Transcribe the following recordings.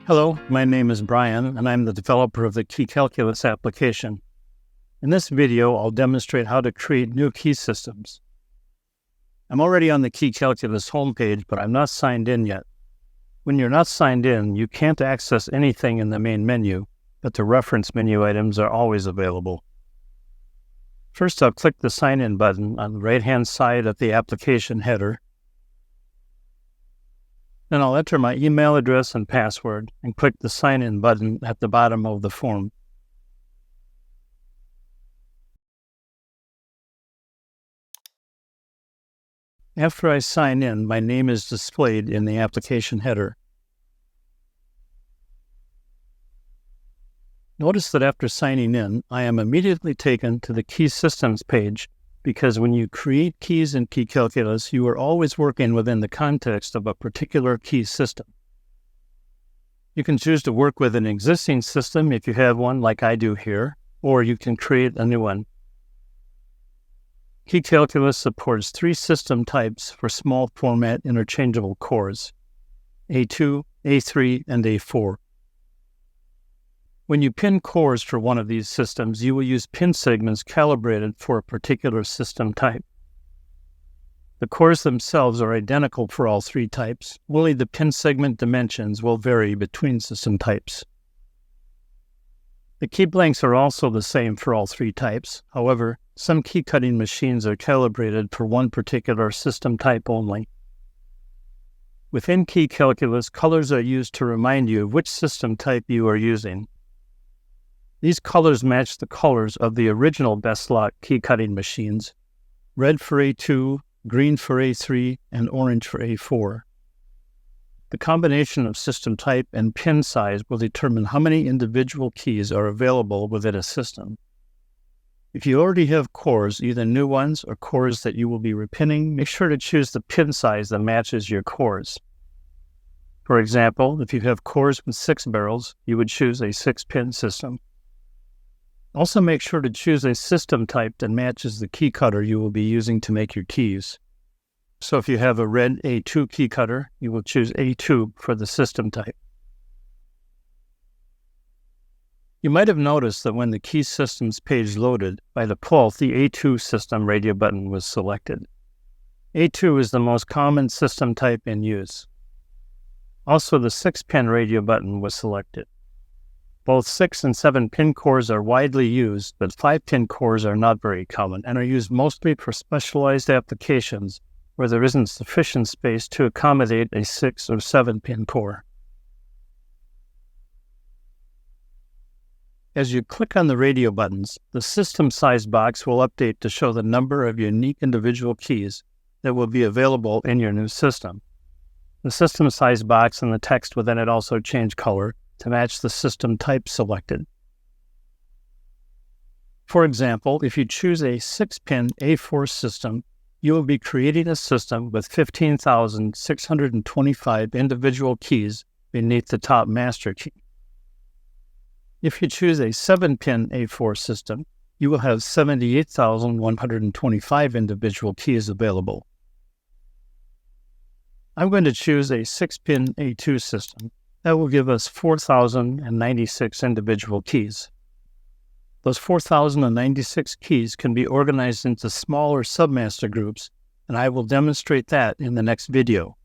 Hello, my name is Brian, and I'm the developer of the Key Calculus application. In this video, I'll demonstrate how to create new key systems. I'm already on the Key Calculus homepage, but I'm not signed in yet. When you're not signed in, you can't access anything in the main menu, but the reference menu items are always available. First, I'll click the Sign In button on the right-hand side of the application header. Then I'll enter my email address and password and click the Sign In button at the bottom of the form. After I sign in, my name is displayed in the application header. Notice that after signing in, I am immediately taken to the Key Systems page, because when you create keys in Key Calculus, you are always working within the context of a particular key system. You can choose to work with an existing system if you have one like I do here, or you can create a new one. Key Calculus supports 3 system types for small format interchangeable cores: A2, A3, and A4. When you pin cores for one of these systems, you will use pin segments calibrated for a particular system type. The cores themselves are identical for all 3 types, only the pin segment dimensions will vary between system types. The key blanks are also the same for all 3 types. However, some key cutting machines are calibrated for one particular system type only. Within Key Calculus, colors are used to remind you of which system type you are using. These colors match the colors of the original Best Lock key cutting machines: red for A2, green for A3, and orange for A4. The combination of system type and pin size will determine how many individual keys are available within a system. If you already have cores, either new ones or cores that you will be repinning, make sure to choose the pin size that matches your cores. For example, if you have cores with 6 barrels, you would choose a 6-pin system. Also, make sure to choose a system type that matches the key cutter you will be using to make your keys. So if you have a red A2 key cutter, you will choose A2 for the system type. You might have noticed that when the Key Systems page loaded, by default the A2 system radio button was selected. A2 is the most common system type in use. Also, the 6-pin radio button was selected. Both 6 and 7-pin cores are widely used, but 5-pin cores are not very common and are used mostly for specialized applications where there isn't sufficient space to accommodate a 6 or 7-pin core. As you click on the radio buttons, the system size box will update to show the number of unique individual keys that will be available in your new system. The system size box and the text within it also change color to match the system type selected. For example, if you choose a 6-pin A4 system, you will be creating a system with 15,625 individual keys beneath the top master key. If you choose a 7-pin A4 system, you will have 78,125 individual keys available. I'm going to choose a 6-pin A2 system. That will give us 4,096 individual keys. Those 4,096 keys can be organized into smaller submaster groups, and I will demonstrate that in the next video.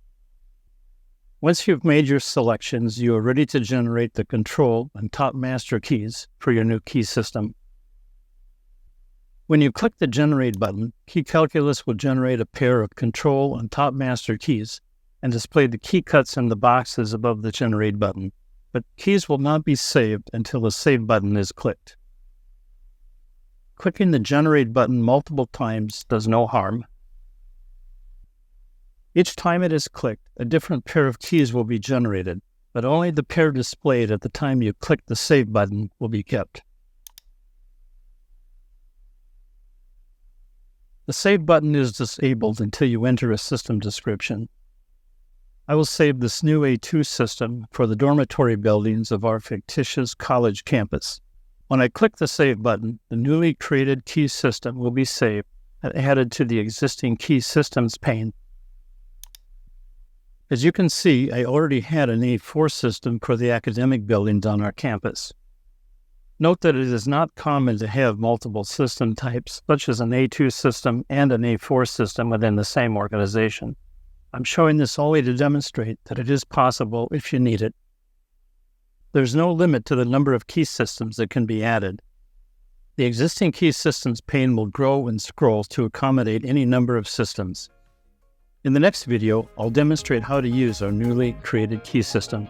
Once you've made your selections, you are ready to generate the control and top master keys for your new key system. When you click the Generate button, Key Calculus will generate a pair of control and top master keys and display the key cuts in the boxes above the Generate button, but keys will not be saved until the Save button is clicked. Clicking the Generate button multiple times does no harm. Each time it is clicked, a different pair of keys will be generated, but only the pair displayed at the time you click the Save button will be kept. The Save button is disabled until you enter a system description. I will save this new A2 system for the dormitory buildings of our fictitious college campus. When I click the Save button, the newly created key system will be saved and added to the existing Key Systems pane. As you can see, I already had an A4 system for the academic buildings on our campus. Note that it is not common to have multiple system types, such as an A2 system and an A4 system within the same organization. I'm showing this only to demonstrate that it is possible if you need it. There's no limit to the number of key systems that can be added. The existing key systems pane will grow and scroll to accommodate any number of systems. In the next video, I'll demonstrate how to use our newly created key system.